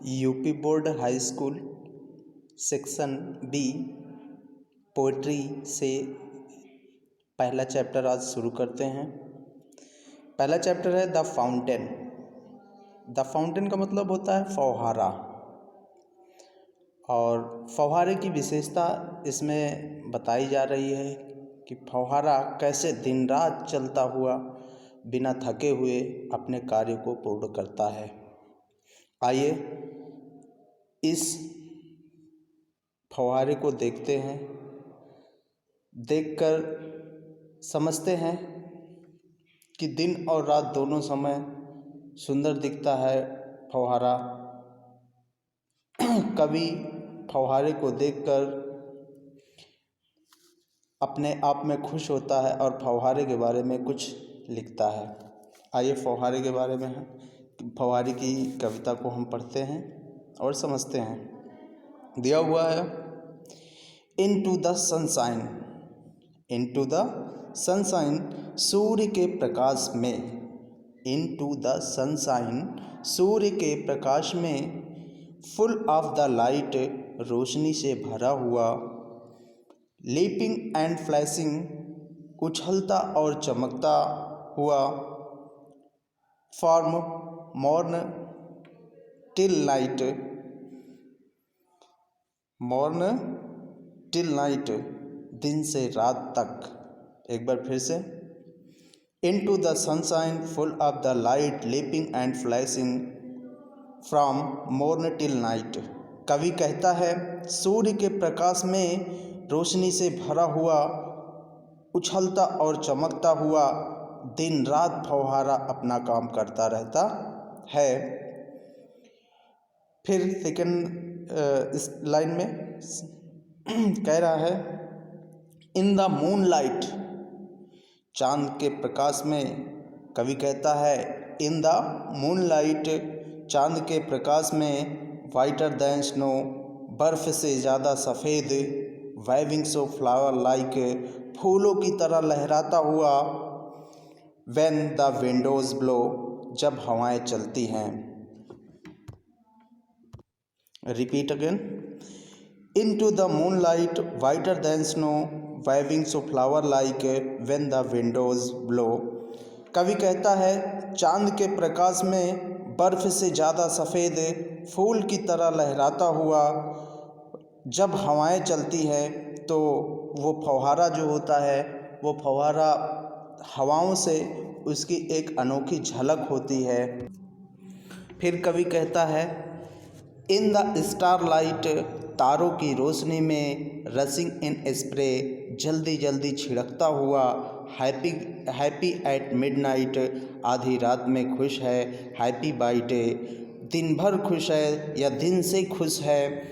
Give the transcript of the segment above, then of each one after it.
UP board high school section B poetry से पहला chapter आज शुरू करते हैं। पहला चैप्टर है द फाउंटेन। द फाउंटेन का मतलब होता है फव्वारा, और फव्वारे की विशेषता इसमें बताई जा रही है कि फव्वारा कैसे दिन रात चलता हुआ बिना थके हुए अपने कार्य को पूर्ण करता है। आइए इस फव्वारे को देखते हैं, देखकर समझते हैं कि दिन और रात दोनों समय सुंदर दिखता है फव्वारा। कवि फव्वारे को देखकर अपने आप में खुश होता है और फव्वारे के बारे में कुछ लिखता है। आइए फव्वारे के बारे में फव्वारे की कविता को हम पढ़ते हैं और समझते हैं। दिया हुआ है into the sunshine, into the sunshine सूर्य के प्रकाश में, इनटू द सनशाइन सूर्य के प्रकाश में, फुल ऑफ द लाइट रोशनी से भरा हुआ, लीपिंग एंड फ्लैशिंग उछलता और चमकता हुआ, from morn till night, morn till night दिन से रात तक। एक बार फिर से, into the sunshine full of the light leaping and flashing from morn till night. कवि कहता है सूर्य के प्रकाश में रोशनी से भरा हुआ, उछलता और चमकता हुआ दिन रात फव्वारा अपना काम करता रहता है। फिर सेकंड इस लाइन में कह रहा है इन द मून लाइट, चांद के प्रकाश में। कवि कहता है इन द मून लाइट, चांद के प्रकाश में, वाइटर दैन स्नो बर्फ से ज़्यादा सफ़ेद, वेविंग्स ऑफ फ्लावर लाइक फूलों की तरह लहराता हुआ, व्हेन द विंडोज़ ब्लो जब हवाएं चलती हैं। Repeat again, into the moonlight whiter than snow wavings of flower like when the windows blow. कवि कहता है चांद के प्रकाश में बर्फ से ज़्यादा सफ़ेद, फूल की तरह लहराता हुआ जब हवाएं चलती हैं, तो वो फव्वारा जो होता है वो फव्वारा हवाओं से उसकी एक अनोखी झलक होती है। फिर कवि कहता है इन द स्टार लाइट, तारों की रोशनी में, रसिंग इन स्प्रे जल्दी जल्दी छिड़कता हुआ, हैप्पी हैप्पी एट मिडनाइट आधी रात में खुश है, हैप्पी बाई डे दिन भर खुश है या दिन से खुश है,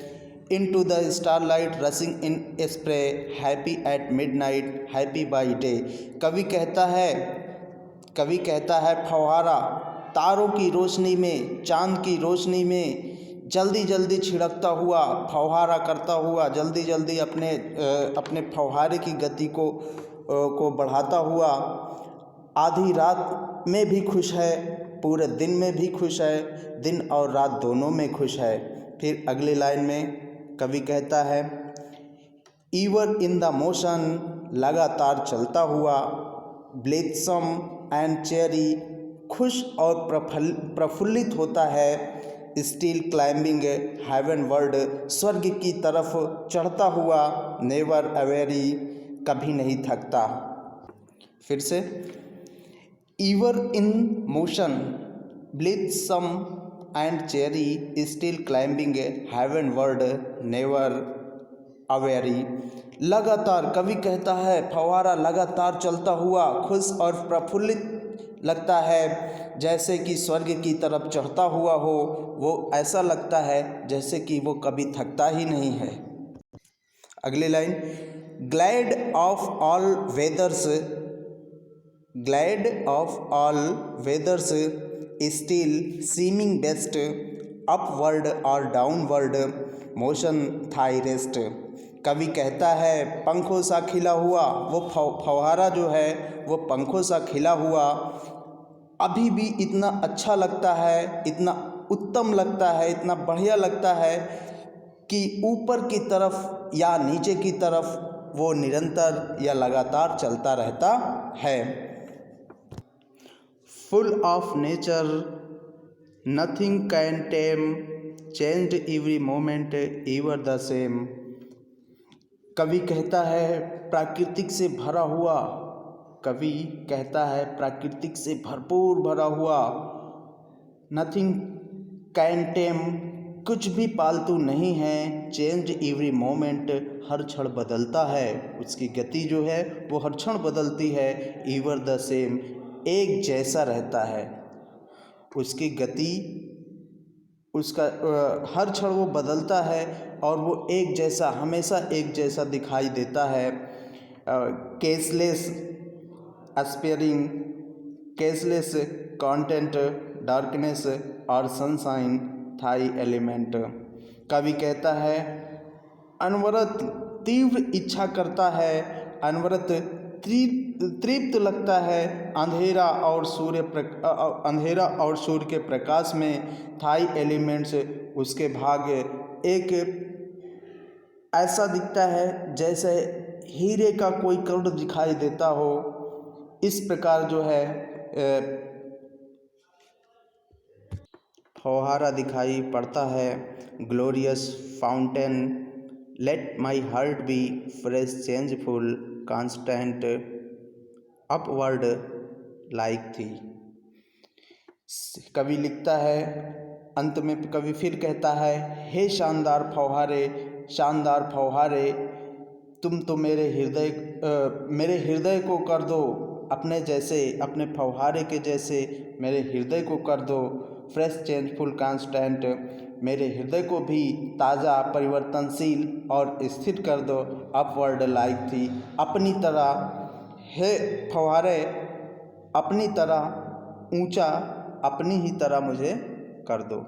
into the star light रसिंग in spray happy at midnight happy by day. कवि कहता है फव्वारा तारों की रोशनी में, चांद की रोशनी में जल्दी जल्दी छिड़कता हुआ, फव्वारा करता हुआ, जल्दी जल्दी अपने फव्वारे की गति को बढ़ाता हुआ, आधी रात में भी खुश है, पूरे दिन में भी खुश है, दिन और रात दोनों में खुश है। फिर अगली लाइन में कवि कहता है ईवर इन द मोशन लगातार चलता हुआ, ब्लिथसम एंड चेरी खुश और प्रफुल्लित होता है, स्टिल क्लाइंबिंग हेवन वर्ल्ड स्वर्ग की तरफ चढ़ता हुआ, नेवर अवेरी कभी नहीं थकता। फिर से, ever in motion blithesome and cheery still climbing heavenward never aweary. लगातार कवि कहता है फव्वारा लगातार चलता हुआ खुश और प्रफुल्लित लगता है, जैसे कि स्वर्ग की तरफ चढ़ता हुआ हो। वो ऐसा लगता है जैसे कि वो कभी थकता ही नहीं है। अगली line, glad of all weathers, glad of all weathers still seeming best, upward और डाउनवर्ड मोशन थाई रेस्ट। कवि कहता है पंखों सा खिला हुआ, वो फव्वारा जो है वो पंखों सा खिला हुआ अभी भी इतना अच्छा लगता है, इतना उत्तम लगता है, इतना बढ़िया लगता है कि ऊपर की तरफ या नीचे की तरफ वो निरंतर या लगातार चलता रहता है। Full of nature, nothing can time, changed every moment ever the same. कवि कहता है प्राकृतिक से भरा हुआ, कवि कहता है प्राकृतिक से भरपूर भरा हुआ, नथिंग कैन टेम, कुछ भी पालतू नहीं है, चेंज एवरी मोमेंट, हर क्षण बदलता है, उसकी गति जो है वो हर क्षण बदलती है, एवर द सेम, एक जैसा रहता है, उसकी गति उसका हर क्षण वो बदलता है और वो एक जैसा, हमेशा एक जैसा दिखाई देता है। केसलेस एस्पेयरिंग, केसलेस कंटेंट, डार्कनेस और सनशाइन थाई एलिमेंट। कवि कहता है अनवरत तीव्र इच्छा करता है, अनवरत तृप्त लगता है अंधेरा और सूर्य के प्रकाश में, थाई एलिमेंट्स, उसके भाग एक ऐसा दिखता है जैसे हीरे का कोई कण दिखाई देता हो। इस प्रकार जो है फव्वारा दिखाई पड़ता है। Glorious fountain, let my heart be fresh changeful constant upward like thee. कवि लिखता है, अंत में कवि फिर कहता है, हे शानदार फव्वारे, तुम तो मेरे हृदय को कर दो अपने जैसे, अपने फव्वारे के जैसे मेरे हृदय को कर दो फ्रेश चेंजफुल कांस्टेंट, मेरे हृदय को भी ताज़ा, परिवर्तनशील और स्थिर कर दो, अपवर्ड लाइक थी, अपनी तरह, हे फव्वारे अपनी तरह ऊंचा, अपनी ही तरह मुझे कर दो।